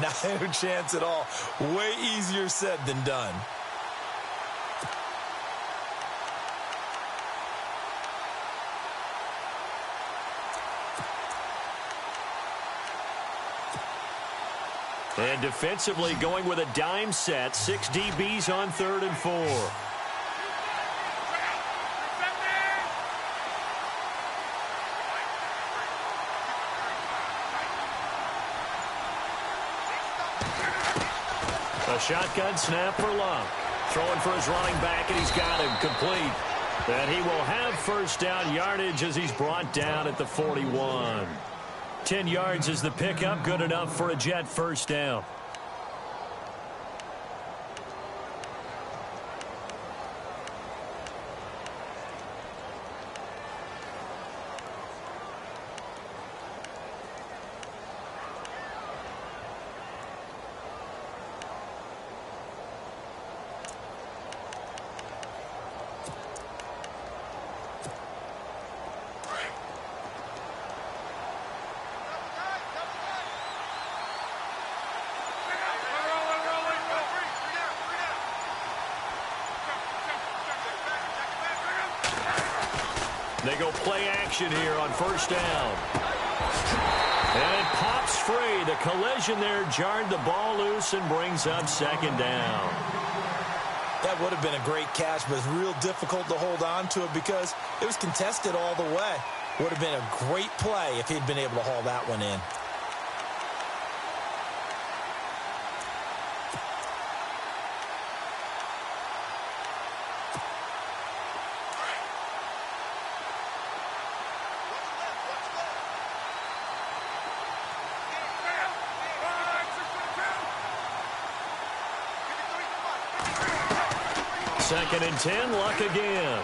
Not a chance at all. Way easier said than done. And defensively going with a dime set. 6 DBs on 3rd and 4. A shotgun snap for Luck. Throwing for his running back, and he's got him complete. And he will have first down yardage as he's brought down at the 41. 10 yards is the pickup. Good enough for a Jet first down. They go play action here on first down. And it pops free. The collision there jarred the ball loose and brings up 2nd down. That would have been a great catch, but it's real difficult to hold on to it because it was contested all the way. Would have been a great play if he'd been able to haul that one in. Second and 10, Luck again.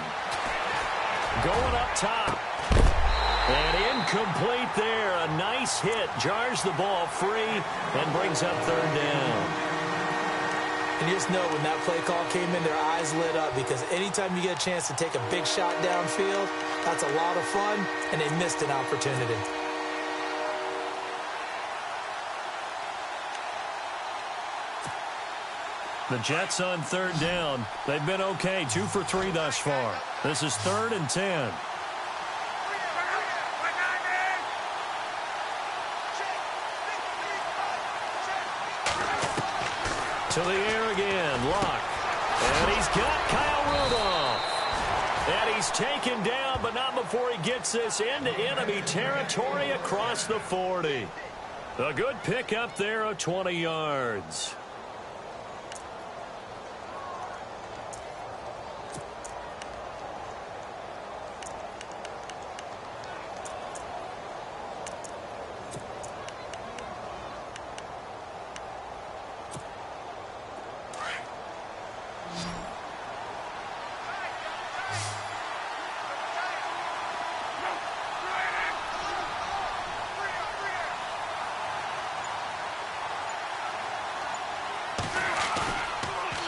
Going up top. And incomplete there. A nice hit. Jars the ball free and brings up 3rd down. And you just know when that play call came in, their eyes lit up because anytime you get a chance to take a big shot downfield, that's a lot of fun, and they missed an opportunity. The Jets on 3rd down. They've been okay. 2 for 3 thus far. This is 3rd and 10. To the air again. Luck. And he's got Kyle Rudolph. And he's taken down, but not before he gets this into enemy territory across the 40. A good pickup there of 20 yards.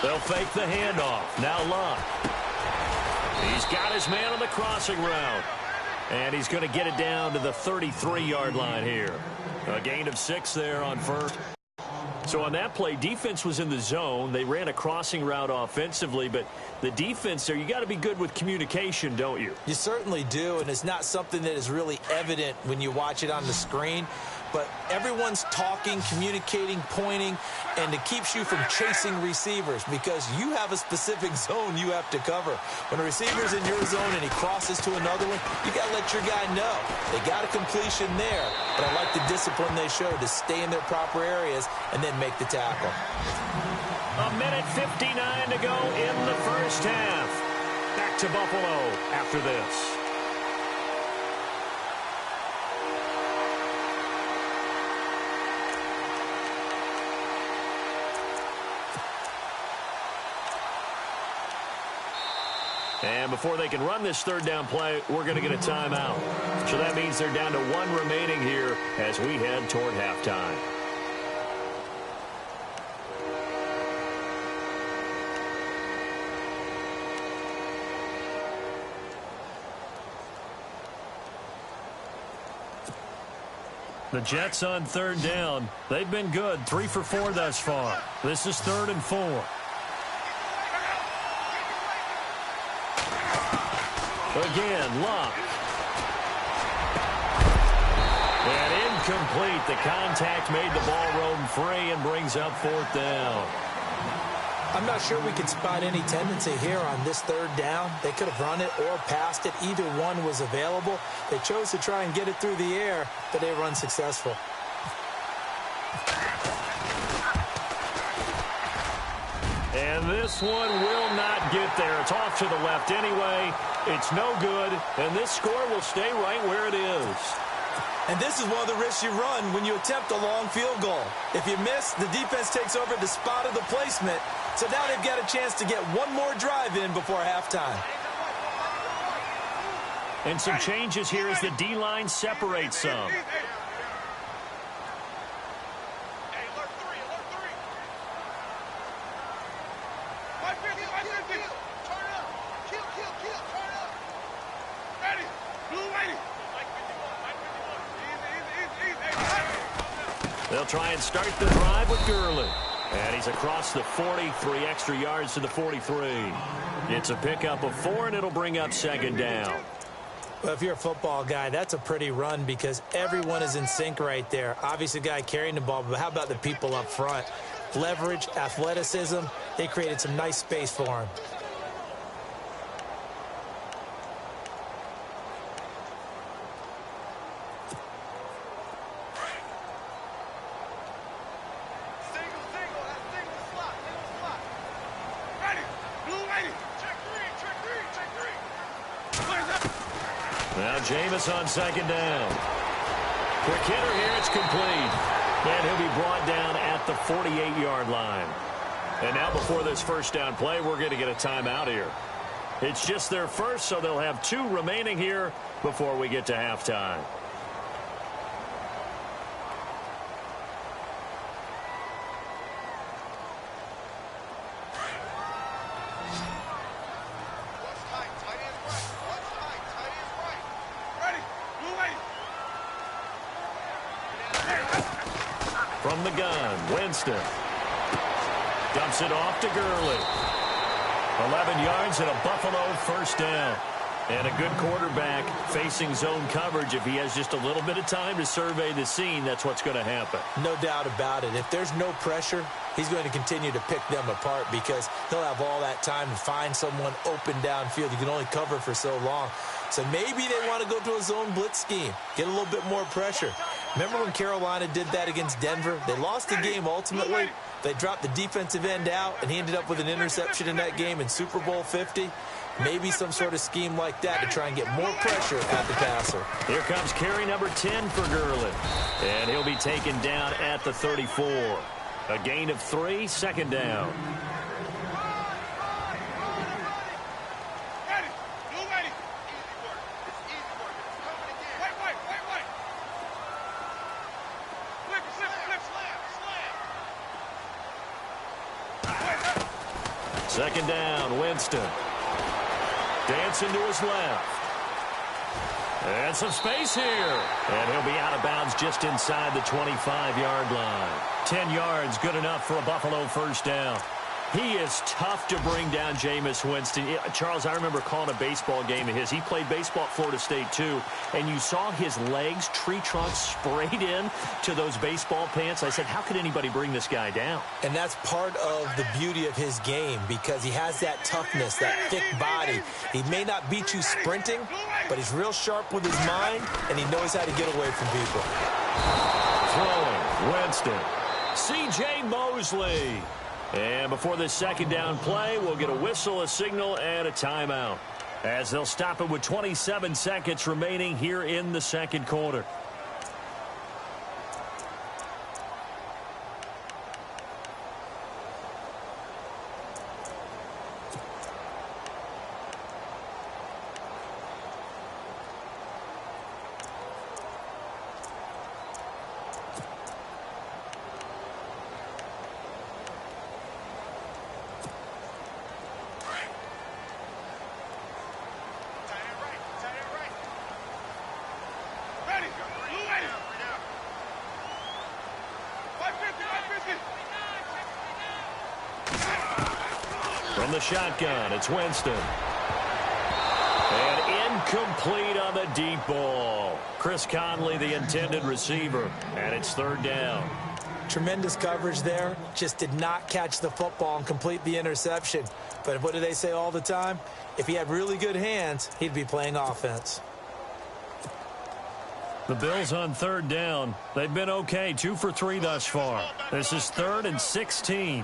They'll fake the handoff. Now Luck. He's got his man on the crossing route. And he's going to get it down to the 33-yard line here. A gain of 6 there on first. So on that play, defense was in the zone. They ran a crossing route offensively, but the defense there, you got to be good with communication, don't you? You certainly do, and it's not something that is really evident when you watch it on the screen. But everyone's talking, communicating, pointing, and it keeps you from chasing receivers because you have a specific zone you have to cover. When a receiver's in your zone and he crosses to another one, you got to let your guy know. They got a completion there, but I like the discipline they showed to stay in their proper areas and then make the tackle. 1:59 to go in the first half. Back to Buffalo after this. And before they can run this third down play, we're going to get a timeout. So that means they're down to 1 remaining here as we head toward halftime. The Jets on third down. They've been good, 3 for 4 thus far. This is 3rd and 4. Again, Luck. And incomplete. The contact made the ball roam free and brings up 4th down. I'm not sure we could spot any tendency here on this 3rd down. They could have run it or passed it. Either one was available. They chose to try and get it through the air, but they were unsuccessful. And this one will not get there. It's off to the left anyway. It's no good, and this score will stay right where it is. And this is one of the risks you run when you attempt a long field goal. If you miss, the defense takes over the spot of the placement. So now they've got a chance to get one more drive in before halftime. And some changes here as the D-line separates some. They'll try and start the drive with Gurley. And he's across the 40, 3 extra yards to the 43. It's a pickup of 4, and it'll bring up 2nd down. Well, if you're a football guy, that's a pretty run because everyone is in sync right there. Obviously, the guy carrying the ball, but how about the people up front? Leverage, athleticism, they created some nice space for him. Now Jameis on 2nd down. Quick hitter here, it's complete. And he'll be brought down at the 48-yard line. And now before this first down play, we're going to get a timeout here. It's just their first, so they'll have 2 remaining here before we get to halftime. From the gun, Winston. Dumps it off to Gurley. 11 yards and a Buffalo first down. And a good quarterback facing zone coverage. If he has just a little bit of time to survey the scene, that's what's going to happen. No doubt about it. If there's no pressure, he's going to continue to pick them apart because he'll have all that time to find someone open downfield. You can only cover for so long. So maybe they want to go to a zone blitz scheme, get a little bit more pressure. Remember when Carolina did that against Denver? They lost the game ultimately. They dropped the defensive end out, and he ended up with an interception in that game in Super Bowl 50. Maybe some sort of scheme like that to try and get more pressure at the passer. Here comes carry number 10 for Gurley. And he'll be taken down at the 34. A gain of 3, 2nd down. Second down, Winston. Dancing to his left. And some space here. And he'll be out of bounds just inside the 25-yard line. 10 yards, good enough for a Buffalo first down. He is tough to bring down, Jameis Winston. Charles, I remember calling a baseball game of his. He played baseball at Florida State, too. And you saw his legs, tree trunks sprayed in to those baseball pants. I said, how could anybody bring this guy down? And that's part of the beauty of his game because he has that toughness, that thick body. He may not beat you sprinting, but he's real sharp with his mind, and he knows how to get away from people. Throwing, Winston. C.J. Mosley. And before this second down play, we'll get a whistle, a signal, and a timeout. As they'll stop it with 27 seconds remaining here in the second quarter. From the shotgun, it's Winston. And incomplete on the deep ball. Chris Conley, the intended receiver, and it's third down. Tremendous coverage there. Just did not catch the football and complete the interception. But what do they say all the time? If he had really good hands, he'd be playing offense. The Bills on third down. They've been okay, 2 for 3 thus far. This is 3rd and 16.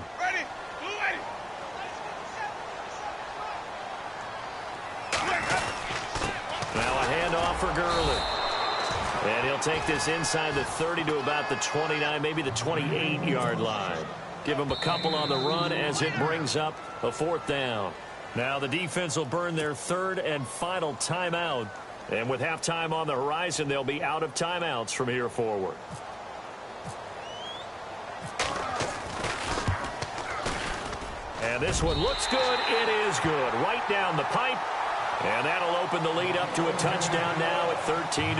Now a handoff for Gurley. And he'll take this inside the 30 to about the 29, maybe the 28-yard line. Give him a couple on the run as it brings up a 4th down. Now the defense will burn their 3rd and final timeout. And with halftime on the horizon, they'll be out of timeouts from here forward. And this one looks good. It is good. Right down the pipe. And that'll open the lead up to a touchdown now at 13-6.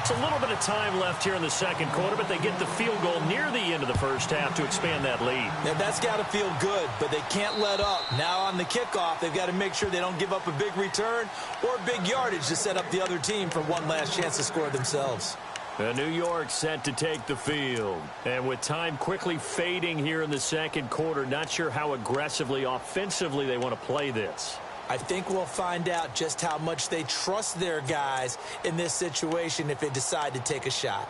It's a little bit of time left here in the second quarter, but they get the field goal near the end of the first half to expand that lead. Now, that's got to feel good, but they can't let up. Now on the kickoff, they've got to make sure they don't give up a big return or big yardage to set up the other team for one last chance to score themselves. New York set to take the field. And with time quickly fading here in the second quarter, not sure how aggressively, offensively they want to play this. I think we'll find out just how much they trust their guys in this situation if they decide to take a shot.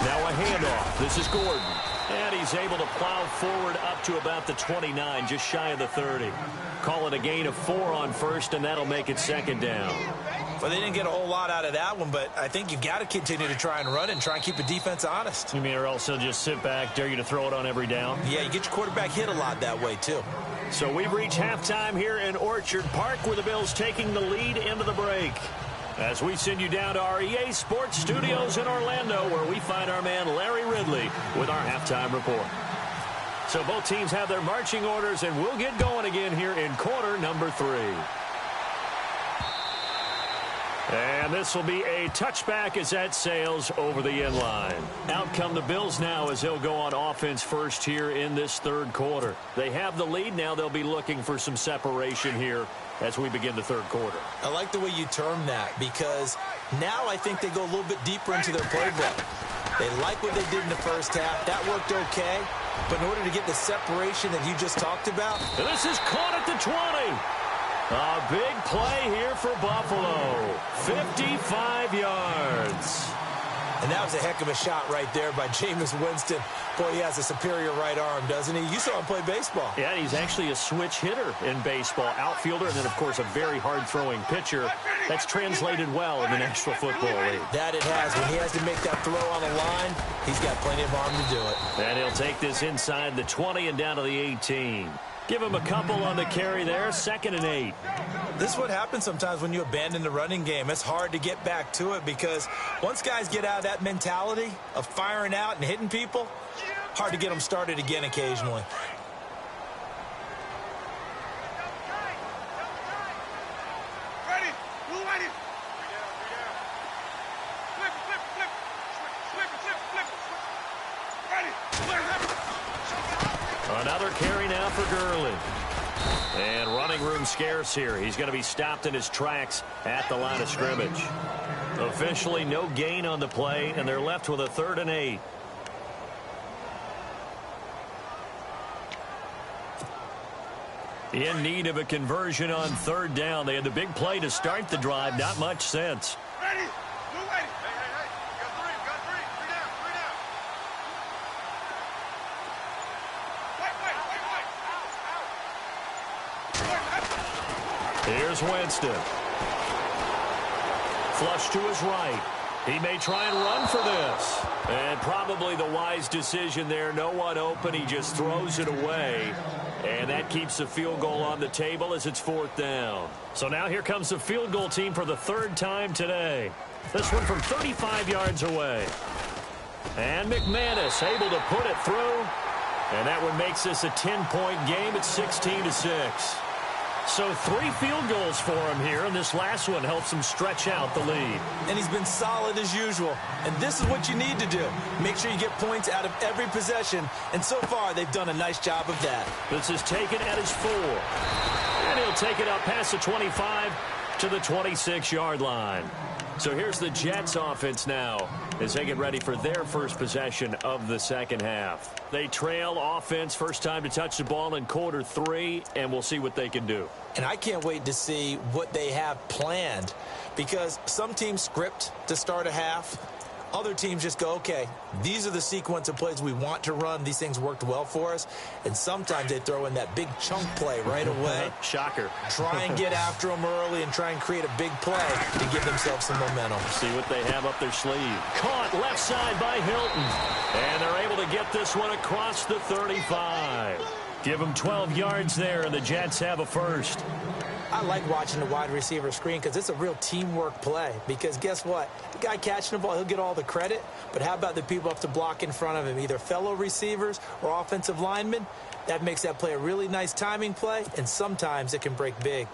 Now a handoff. This is Gordon. And he's able to plow forward up to about the 29, just shy of the 30. Call it a gain of 4 on first, and that'll make it second down. Well, they didn't get a whole lot out of that one, but I think you've got to continue to try and run and try and keep the defense honest. You mean or else they'll just sit back, dare you to throw it on every down? Yeah, you get your quarterback hit a lot that way, too. So we've reached halftime here in Orchard Park, where the Bills taking the lead into the break. As we send you down to our EA Sports Studios in Orlando, where we find our man Larry Ridley with our halftime report. So both teams have their marching orders, and we'll get going again here in quarter number 3. And this will be a touchback as that sails over the end line. Out come the Bills now as they'll go on offense first here in this third quarter. They have the lead. Now they'll be looking for some separation here as we begin the third quarter. I like the way you term that, because now I think they go a little bit deeper into their playbook. They like what they did in the first half. That worked okay. But in order to get the separation that you just talked about. And this is caught at the 20. A big play here for Buffalo. 55 yards. And that was a heck of a shot right there by Jameis Winston. Boy, he has a superior right arm, doesn't he? You saw him play baseball. Yeah, he's actually a switch hitter in baseball. Outfielder, and then, of course, a very hard-throwing pitcher. That's translated well in the National Football League. That it has. When he has to make that throw on the line, he's got plenty of arm to do it. And he'll take this inside the 20 and down to the 18. Give him a couple on the carry there. 2nd and 8. This is what happens sometimes when you abandon the running game. It's hard to get back to it because once guys get out of that mentality of firing out and hitting people, hard to get them started again occasionally. Another carry now for Gurley. And running room scarce here. He's going to be stopped in his tracks at the line of scrimmage. Officially no gain on the play, and they're left with a 3rd and 8. In need of a conversion on 3rd down. They had the big play to start the drive. Not much sense. Here's Winston. Flush to his right. He may try and run for this. And probably the wise decision there. No one open. He just throws it away. And that keeps the field goal on the table as it's 4th down. So now here comes the field goal team for the 3rd time today. This one from 35 yards away. And McManus able to put it through. And that one makes this a 10-point game at 16-6. So 3 field goals for him here, and this last one helps him stretch out the lead. And he's been solid as usual. And this is what you need to do. Make sure you get points out of every possession. And so far, they've done a nice job of that. This is taken at his 4. And he'll take it up past the 25 to the 26-yard line. So here's the Jets offense now as they get ready for their first possession of the second half. They trail offense, first time to touch the ball in quarter 3, and we'll see what they can do. And I can't wait to see what they have planned, because some teams script to start a half. Other teams just go, okay, these are the sequence of plays we want to run. These things worked well for us. And sometimes they throw in that big chunk play right away. Shocker. Try and get after them early and try and create a big play to give themselves some momentum. See what they have up their sleeve. Caught left side by Hilton. And they're able to get this one across the 35. Give them 12 yards there, and the Jets have a first. I like watching the wide receiver screen because it's a real teamwork play. Because guess what? The guy catching the ball, he'll get all the credit. But how about the people up to block in front of him, either fellow receivers or offensive linemen? That makes that play a really nice timing play, and sometimes it can break big.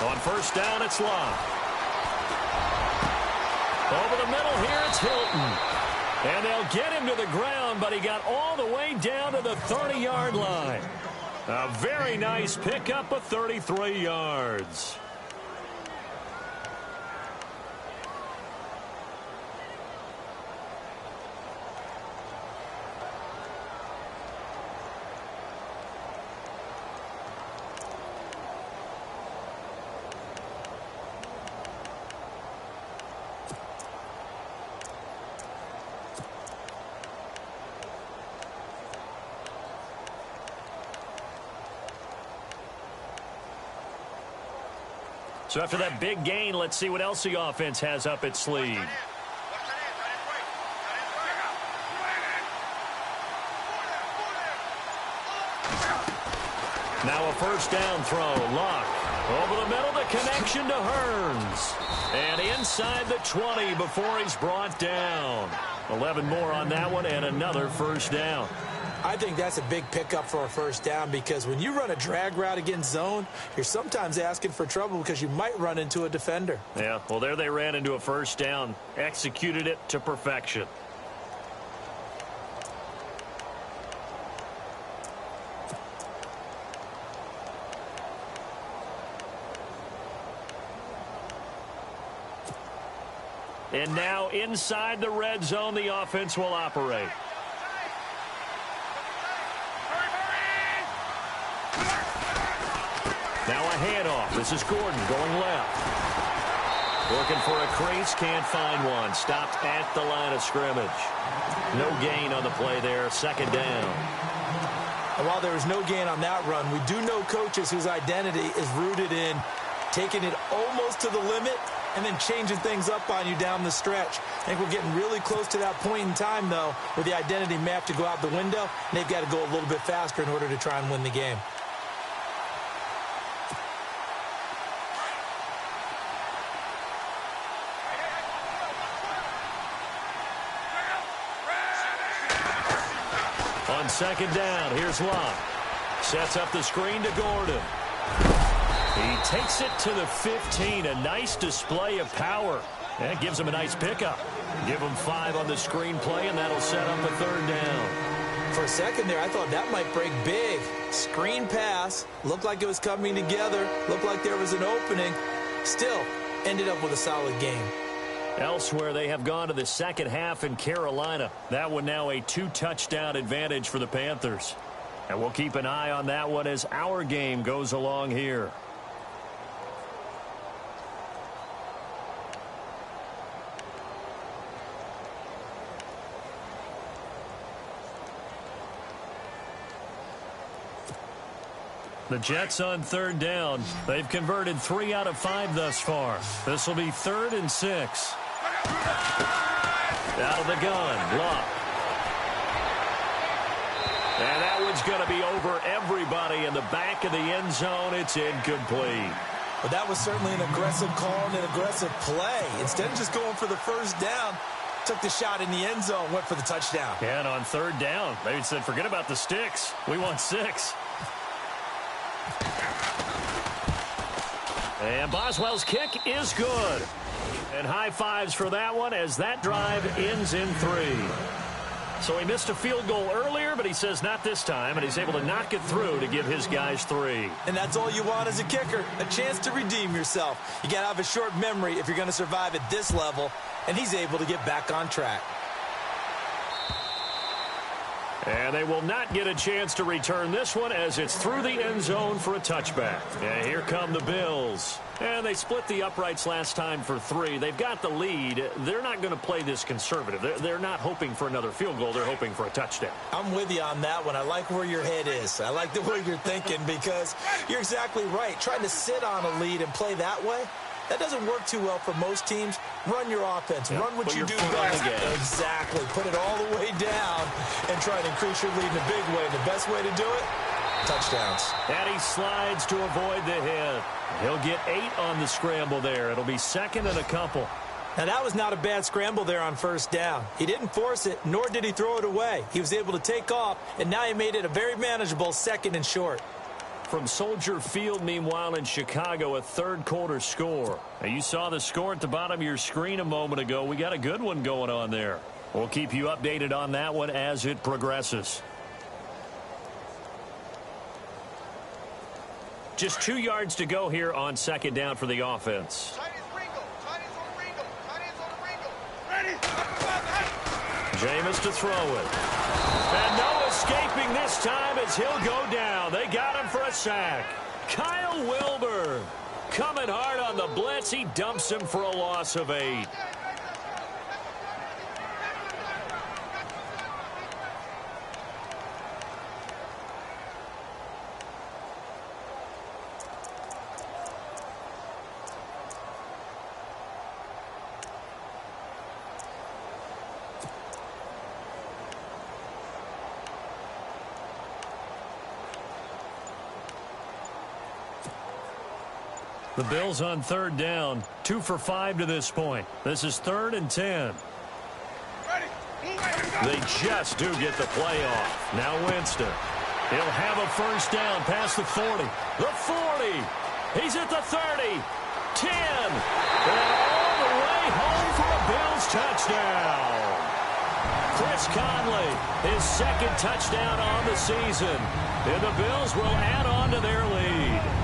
On first down, it's Love. Over the middle here, it's Hilton. And they'll get him to the ground, but he got all the way down to the 30-yard line. A very nice pickup of 33 yards. So after that big gain, let's see what else the offense has up its sleeve. Now a first down throw. Luck. Over the middle, the connection to Hearns. And inside the 20 before he's brought down. 11 more on that one and another first down. I think that's a big pickup for a first down, because when you run a drag route against zone, you're sometimes asking for trouble because you might run into a defender. Yeah, well, there they ran into a first down. Executed it to perfection. And now inside the red zone, the offense will operate. Now a handoff. This is Gordon going left. Looking for a crease, can't find one. Stopped at the line of scrimmage. No gain on the play there, second down. And while there was no gain on that run, we do know coaches whose identity is rooted in taking it almost to the limit and then changing things up on you down the stretch. I think we're getting really close to that point in time, though, where the identity may have to go out the window, and they've got to go a little bit faster in order to try and win the game. On second down, here's Love. Sets up the screen to Gordon. He takes it to the 15. A nice display of power. That gives him a nice pickup. Give him 5 on the screen play, and that'll set up a third down. For a second there, I thought that might break big. Screen pass. Looked like it was coming together. Looked like there was an opening. Still, ended up with a solid game. Elsewhere, they have gone to the second half in Carolina. That one now a 2-touchdown advantage for the Panthers. And we'll keep an eye on that one as our game goes along here. The Jets on third down. They've converted 3 out of 5 thus far. This will be 3rd and 6. Out of the gun, Luck. is going to be over everybody in the back of the end zone. It's incomplete. But that was certainly an aggressive call and an aggressive play. Instead of just going for the first down, took the shot in the end zone, went for the touchdown. Yeah, and on third down, they said, forget about the sticks. We want 6. And Boswell's kick is good. And high fives for that one as that drive ends in 3. So he missed a field goal earlier, but he says not this time, and he's able to knock it through to give his guys 3. And that's all you want as a kicker, a chance to redeem yourself. You got to have a short memory if you're going to survive at this level, and he's able to get back on track. And they will not get a chance to return this one as it's through the end zone for a touchback. And here come the Bills. And they split the uprights last time for 3. They've got the lead. They're not going to play this conservative. They're not hoping for another field goal. They're hoping for a touchdown. I'm with you on that one. I like where your head is. I like the way you're thinking because you're exactly right. Trying to sit on a lead and play that way, that doesn't work too well for most teams. Run your offense. Run what you do best. Exactly. Put it all the way down and try to increase your lead in a big way. And the best way to do it, touchdowns. And he slides to avoid the hit. He'll get 8 on the scramble there. It'll be second and a couple. Now, that was not a bad scramble there on first down. He didn't force it, nor did he throw it away. He was able to take off, and now he made it a very manageable second and short. From Soldier Field, meanwhile, in Chicago, a third-quarter score. Now, you saw the score at the bottom of your screen a moment ago. We got a good one going on there. We'll keep you updated on that one as it progresses. Just 2 yards to go here on second down for the offense. Jameis to throw it. And no escaping this time as he'll go down. They got him for a sack. Kyle Wilber coming hard on the blitz. He dumps him for a loss of 8. The Bills on third down, 2 for 5 to this point. This is 3rd and 10. They just do get the play off. Now Winston. He'll have a first down past the 40. The 40. He's at the 30. 10. And all the way home for a Bills touchdown. Chris Conley, his 2nd touchdown on the season. And the Bills will add on to their lead.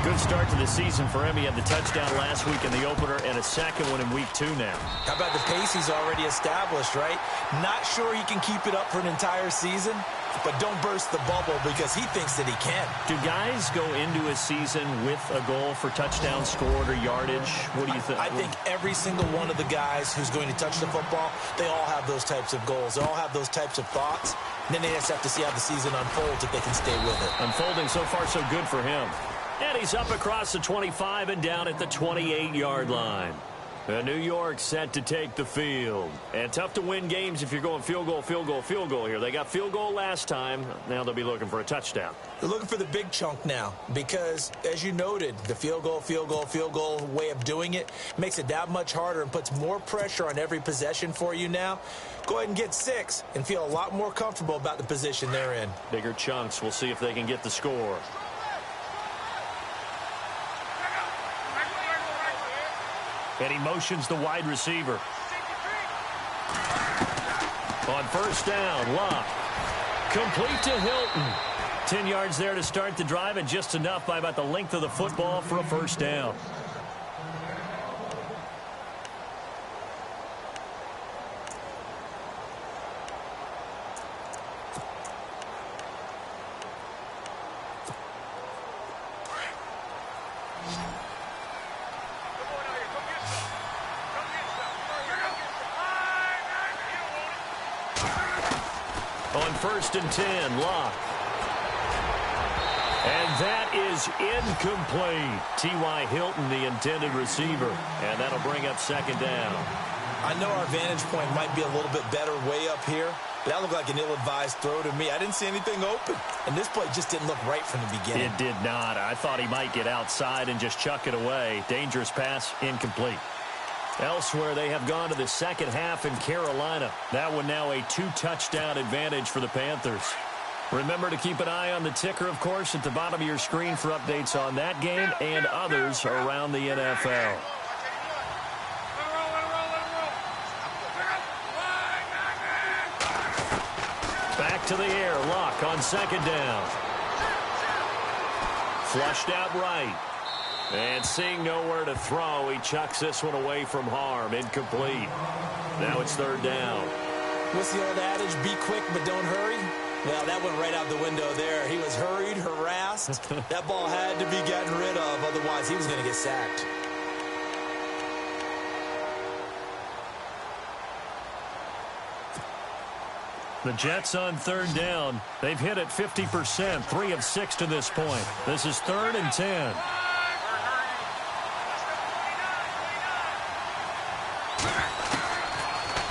Good start to the season for him. He had the touchdown last week in the opener and a second one in week 2 now. How about the pace he's already established, right? Not sure he can keep it up for an entire season, but don't burst the bubble because he thinks that he can. Do guys go into a season with a goal for touchdown scored or yardage? What do you think? I think every single one of the guys who's going to touch the football, they all have those types of goals. They all have those types of thoughts. And then they just have to see how the season unfolds if they can stay with it. Unfolding so far so good for him. And he's up across the 25 and down at the 28-yard line. New York set to take the field. And tough to win games if you're going field goal, field goal, field goal here. They got field goal last time. Now they'll be looking for a touchdown. They're looking for the big chunk now because, as you noted, the field goal, field goal, field goal way of doing it makes it that much harder and puts more pressure on every possession for you now. Go ahead and get 6 and feel a lot more comfortable about the position they're in. Bigger chunks. We'll see if they can get the score. And he motions the wide receiver. On first down, Locke. Complete to Hilton. 10 yards there to start the drive, and just enough by about the length of the football for a first down. On first and 10, Locke. And that is incomplete. T.Y. Hilton, the intended receiver. And that'll bring up second down. I know our vantage point might be a little bit better way up here, That looked like an ill-advised throw to me. I didn't see anything open. And this play just didn't look right from the beginning. It did not. I thought he might get outside and just chuck it away. Dangerous pass, incomplete. Elsewhere, they have gone to the second half in Carolina. That one now a 2-touchdown advantage for the Panthers. Remember to keep an eye on the ticker, of course, at the bottom of your screen for updates on that game and others around the NFL. Back to the air. Luck on second down. Flushed out right. And seeing nowhere to throw, he chucks this one away from harm. Incomplete. Now it's third down. What's the old adage? Be quick, but don't hurry. Well, that went right out the window there. He was hurried, harassed. That ball had to be gotten rid of. Otherwise, he was going to get sacked. The Jets on third down. They've hit it 50%, 3 of 6 to this point. This is 3rd and 10.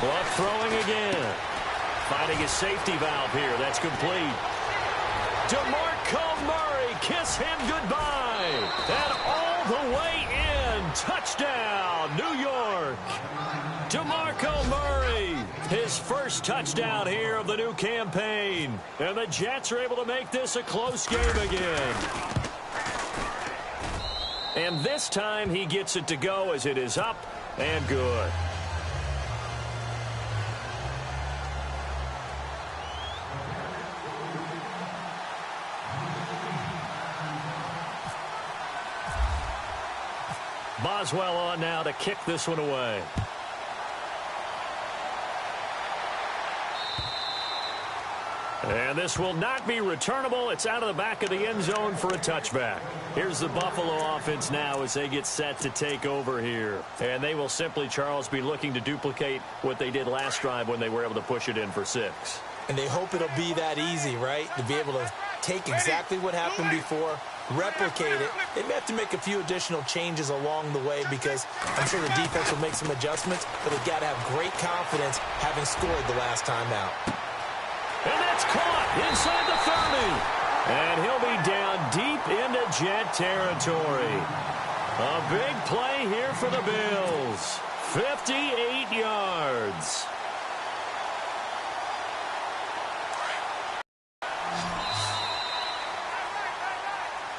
Luck throwing again. Finding his safety valve here. That's complete. DeMarco Murray, kiss him goodbye. And all the way in. Touchdown, New York. DeMarco Murray, his first touchdown here of the new campaign. And the Jets are able to make this a close game again. And this time he gets it to go as it is up and good. Boswell on now to kick this one away. And this will not be returnable. It's out of the back of the end zone for a touchback. Here's the Buffalo offense now as they get set to take over here. And they will simply, Charles, be looking to duplicate what they did last drive when they were able to push it in for 6. And they hope it'll be that easy, right? To be able to take exactly what happened before, replicate it. They may have to make a few additional changes along the way because I'm sure the defense will make some adjustments, but they've got to have great confidence having scored the last time out. And that's caught inside the 30. And he'll be down deep into Jet territory. A big play here for the Bills. 58 yards.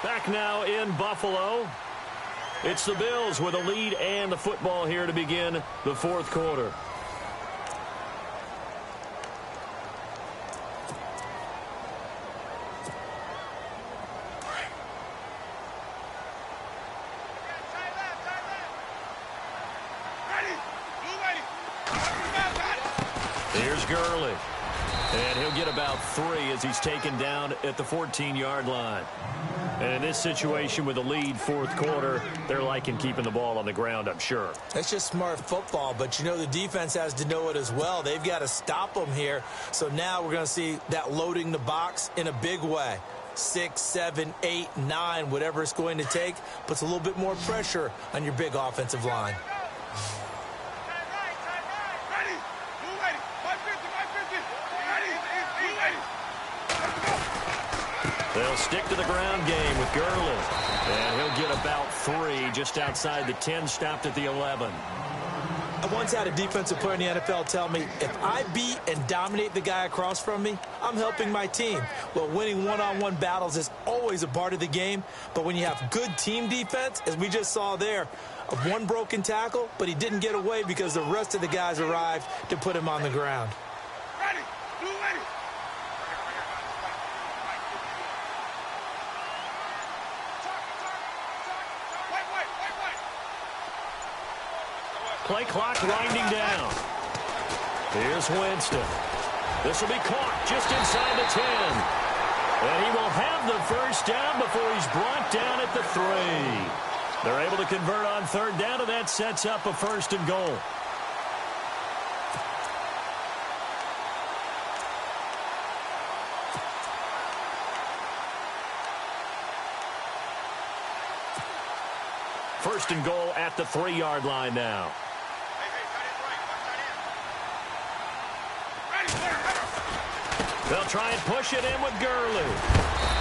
Back now in Buffalo. It's the Bills with a lead and the football here to begin the fourth quarter. Here's Gurley. And he'll get about 3 as he's taken down at the 14-yard line. And in this situation with a lead fourth quarter, they're liking keeping the ball on the ground, I'm sure. That's just smart football, but you know the defense has to know it as well. They've got to stop them here. So now we're going to see that loading the box in a big way. 6, 7, 8, 9, whatever it's going to take, puts a little bit more pressure on your big offensive line. They'll stick to the ground game with Gurley. And he'll get about 3 just outside the 10, stopped at the 11. I once had a defensive player in the NFL tell me, if I beat and dominate the guy across from me, I'm helping my team. Well, winning one-on-one battles is always a part of the game, but when you have good team defense, as we just saw there, one broken tackle, but he didn't get away because the rest of the guys arrived to put him on the ground. Play clock winding down. Here's Winston. This will be caught just inside the 10. And he will have the first down before he's brought down at the 3. They're able to convert on third down, and that sets up a 1st and goal. First and goal at the 3-yard line now. They'll try and push it in with Gurley.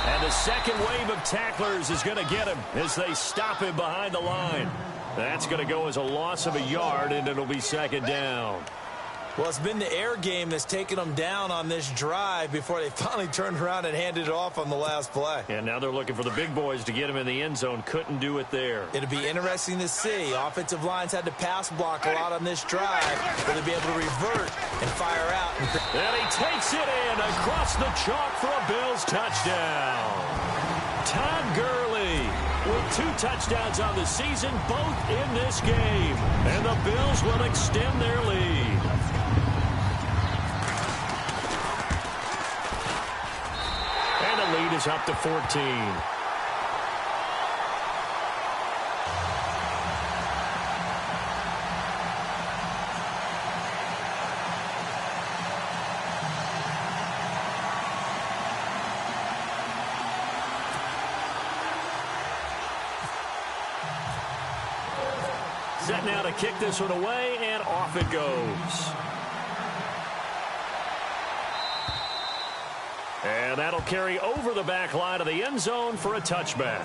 And the second wave of tacklers is going to get him as they stop him behind the line. That's going to go as a loss of a yard, and it'll be second down. Well, it's been the air game that's taken them down on this drive before they finally turned around and handed it off on the last play. And now they're looking for the big boys to get him in the end zone. Couldn't do it there. It'll be interesting to see. Offensive lines had to pass block a lot on this drive. Will they be able to revert and fire out? And he takes it in across the chalk for a Bills touchdown. Todd Gurley with 2 touchdowns on the season, both in this game. And the Bills will extend their lead. Lead is up to 14. Set now to kick this one away, and off it goes. And that'll carry over the back line of the end zone for a touchback.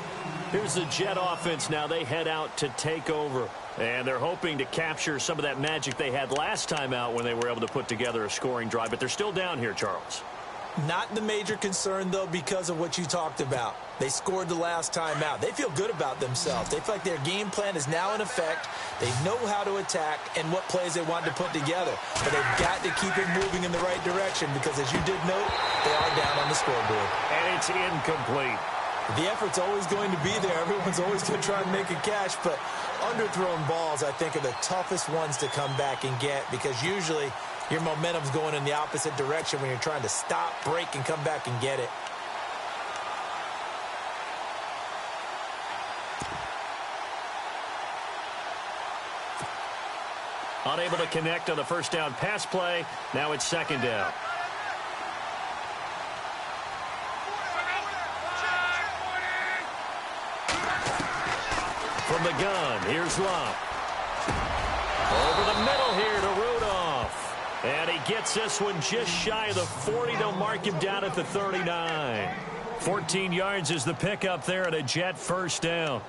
Here's the Jet offense now. They head out to take over. And they're hoping to capture some of that magic they had last time out when they were able to put together a scoring drive. But they're still down here, Charles. Not the major concern, though, because of what you talked about. They scored the last time out. They feel good about themselves. They feel like their game plan is now in effect. They know how to attack and what plays they want to put together. But they've got to keep it moving in the right direction because, as you did note, they are down on the scoreboard. And it's incomplete. The effort's always going to be there. Everyone's always going to try and make a catch. But underthrown balls, I think, are the toughest ones to come back and get because usually your momentum's going in the opposite direction when you're trying to stop, break, and come back and get it. Unable to connect on the first down pass play. Now it's second down. From the gun, here's Love. Over the middle here to Rudolph. And he gets this one just shy of the 40. They'll mark him down at the 39. 14 yards is the pickup there at a Jet first down.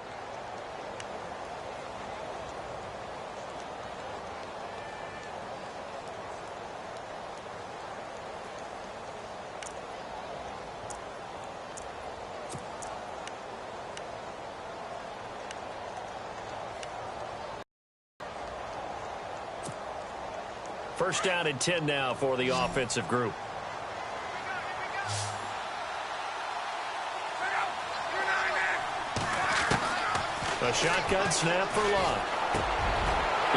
First down and 10 now for the offensive group. A shotgun snap for Love.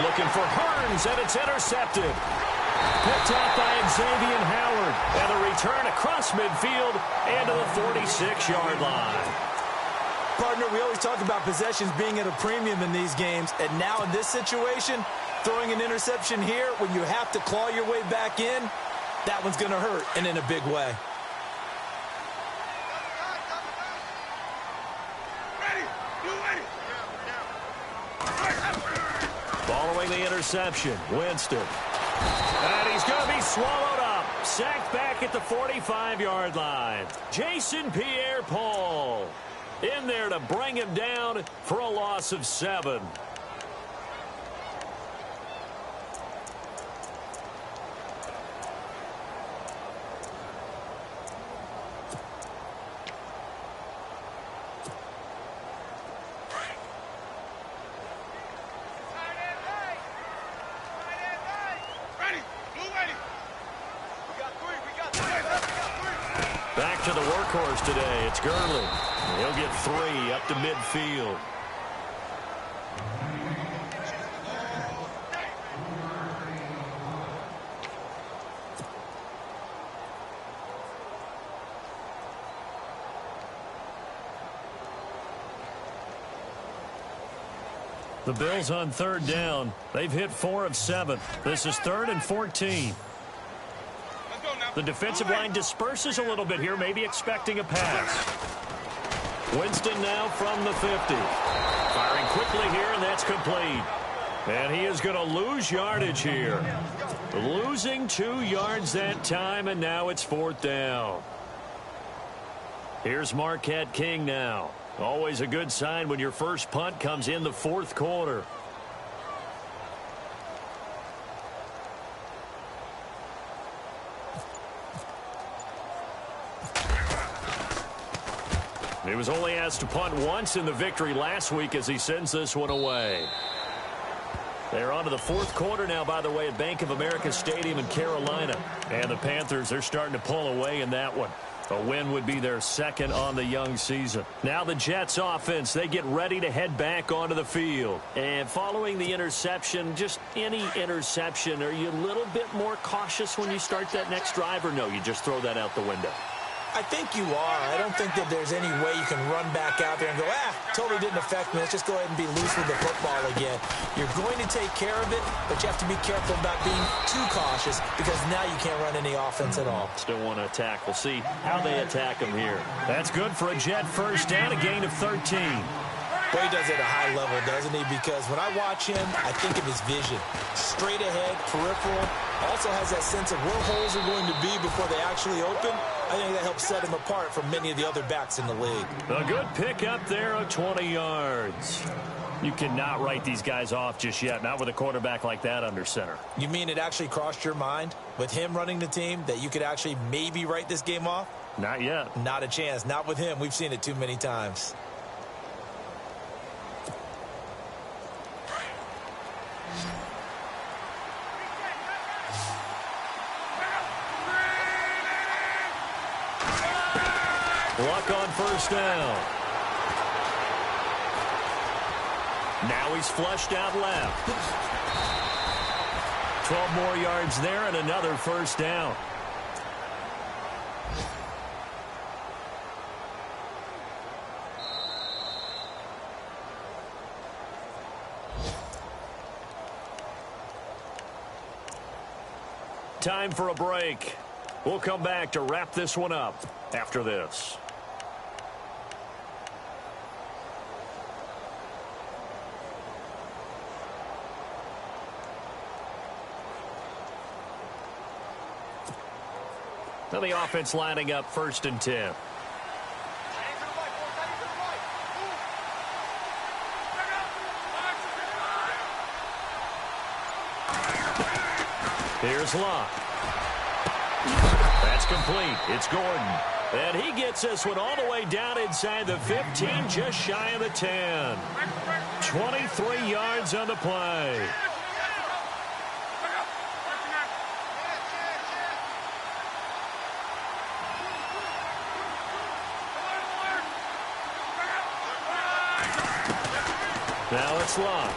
Looking for Hearns, and it's intercepted. Picked off by Xavier Howard. And a return across midfield and to the 46-yard line. Partner, we always talk about possessions being at a premium in these games, and now in this situation, throwing an interception here when you have to claw your way back in, that one's going to hurt, and in a big way. Following the interception, Winston. And he's going to be swallowed up. Sacked back at the 45-yard line. Jason Pierre-Paul in there to bring him down for a loss of 7. Back to the workhorse today. It's Gurley. He'll get 3 up to midfield. The Bills on third down. They've hit 4 of 7. This is 3rd and 14. The defensive line disperses a little bit here, maybe expecting a pass. Winston now from the 50. Firing quickly here, and that's complete. And he is going to lose yardage here. Losing 2 yards that time, and now it's 4th down. Here's Marquette King now. Always a good sign when your first punt comes in the 4th quarter. He was only asked to punt once in the victory last week as he sends this one away. They're on to the 4th quarter now, by the way, at Bank of America Stadium in Carolina. And the Panthers, they're starting to pull away in that one. A win would be their 2nd on the young season. Now the Jets offense, they get ready to head back onto the field. And following the interception, just any interception, are you a little bit more cautious when you start that next drive, or no, you just throw that out the window? I think you are. I don't think that there's any way you can run back out there and go, totally didn't affect me. Let's just go ahead and be loose with the football again. You're going to take care of it, but you have to be careful about being too cautious because now you can't run any offense at all. Still want to attack. We'll see how they attack him here. That's good for a Jet first down, a gain of 13. Boy, he does it at a high level, doesn't he? Because when I watch him, I think of his vision. Straight ahead, peripheral. Also has that sense of where holes are going to be before they actually open. I think that helps set him apart from many of the other backs in the league. A good pick up there of 20 yards. You cannot write these guys off just yet, not with a quarterback like that under center. You mean it actually crossed your mind with him running the team that you could actually maybe write this game off? Not yet. Not a chance. Not with him. We've seen it too many times. Luck on first down. Now he's flushed out left. 12 more yards there and another first down. Time for a break. We'll come back to wrap this one up after this. Now the offense lining up 1st and 10. Here's Locke. That's complete. It's Gordon. And he gets this one all the way down inside the 15, just shy of the 10. 23 yards on the play. Now it's Locke.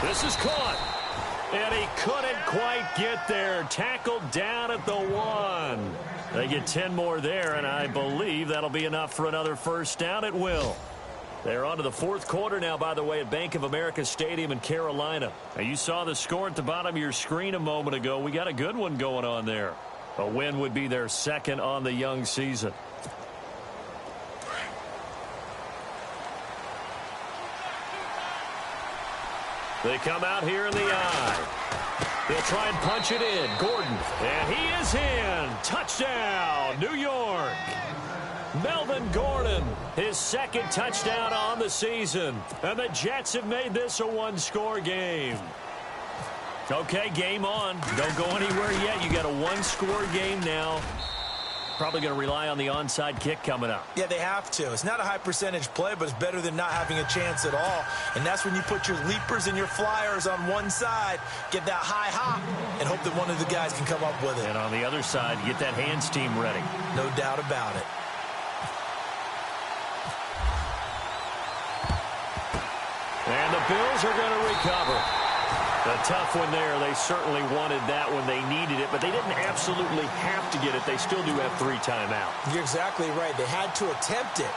This is caught. And he couldn't quite get there. Tackled down at the 1. They get 10 more there, and I believe that'll be enough for another first down. It will. They're on to the 4th quarter now, by the way, at Bank of America Stadium in Carolina. Now, you saw the score at the bottom of your screen a moment ago. We got a good one going on there. A win would be their 2nd on the young season. They come out here in the eye. They'll try and punch it in. Gordon. And he is in. Touchdown, New York. Melvin Gordon, his 2nd touchdown on the season. And the Jets have made this a one-score game. Okay, game on. Don't go anywhere yet. You got a one-score game now. Probably going to rely on the onside kick coming up. Yeah, they have to. It's not a high percentage play, but it's better than not having a chance at all. And that's when you put your leapers and your flyers on one side, get that high hop, and hope that one of the guys can come up with it. And on the other side, get that hands team ready. No doubt about it. And the Bills are going to recover. A tough one there. They certainly wanted that when they needed it, but they didn't absolutely have to get it. They still do have 3 timeouts. You're exactly right. They had to attempt it.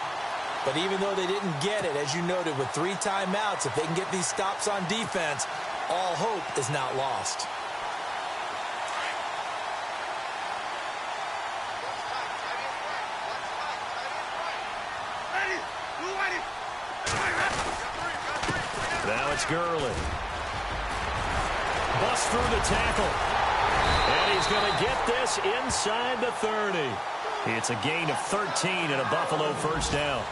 But even though they didn't get it, as you noted, with 3 timeouts, if they can get these stops on defense, all hope is not lost. Now it's Gurley. Busts through the tackle. And he's going to get this inside the 30. It's a gain of 13 and a Buffalo first down.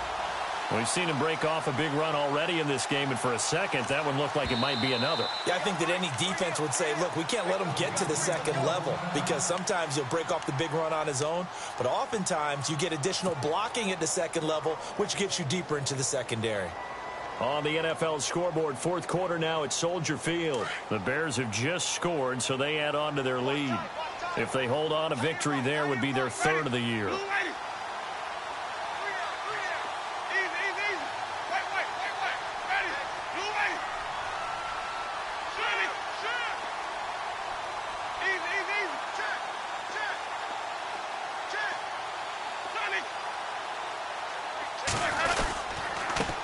We've seen him break off a big run already in this game, and for a second, that one looked like it might be another. Yeah, I think that any defense would say, look, we can't let him get to the second level, because sometimes he'll break off the big run on his own, but oftentimes you get additional blocking at the second level, which gets you deeper into the secondary. On the NFL scoreboard, fourth quarter now at Soldier Field. The Bears have just scored, so they add on to their lead. If they hold on, a victory there would be their third of the year.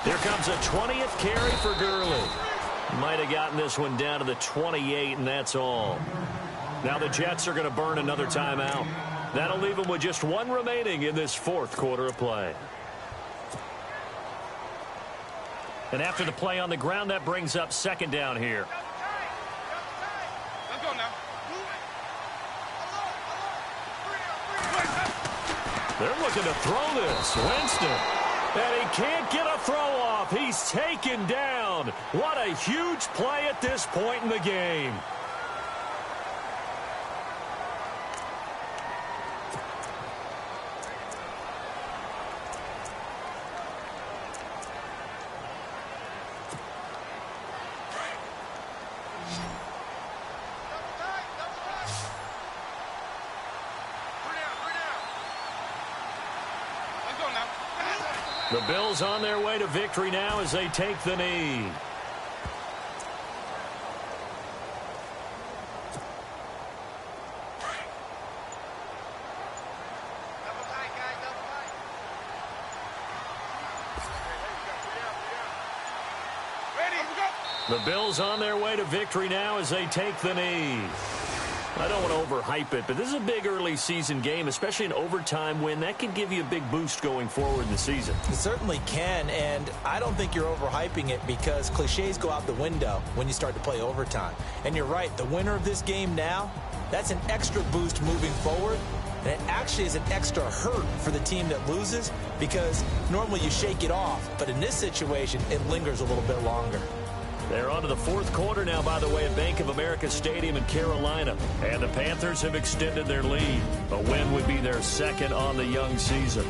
Here comes a 20th carry for Gurley. Might have gotten this one down to the 28, and that's all. Now the Jets are going to burn another timeout. That'll leave them with just one remaining in this fourth quarter of play. And after the play on the ground, that brings up second down here. Let's go now. They're looking to throw this. Winston. And he can't get a throw off. He's taken down. What a huge play at this point in the game. The Bills on their way to victory now as they take the knee. The Bills on their way to victory now as they take the knee. I don't want to overhype it, but this is a big early season game, especially an overtime win. That can give you a big boost going forward in the season. It certainly can, and I don't think you're overhyping it because cliches go out the window when you start to play overtime. And you're right, the winner of this game now, that's an extra boost moving forward, and it actually is an extra hurt for the team that loses because normally you shake it off, but in this situation, it lingers a little bit longer. They're on to the fourth quarter now, by the way, at Bank of America Stadium in Carolina. And the Panthers have extended their lead. A win would be their second on the young season.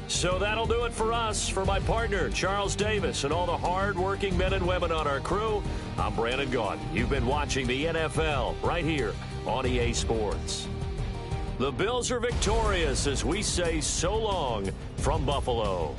So that'll do it for us. For my partner, Charles Davis, and all the hard-working men and women on our crew, I'm Brandon Gaudin. You've been watching the NFL right here on EA Sports. The Bills are victorious as we say so long from Buffalo.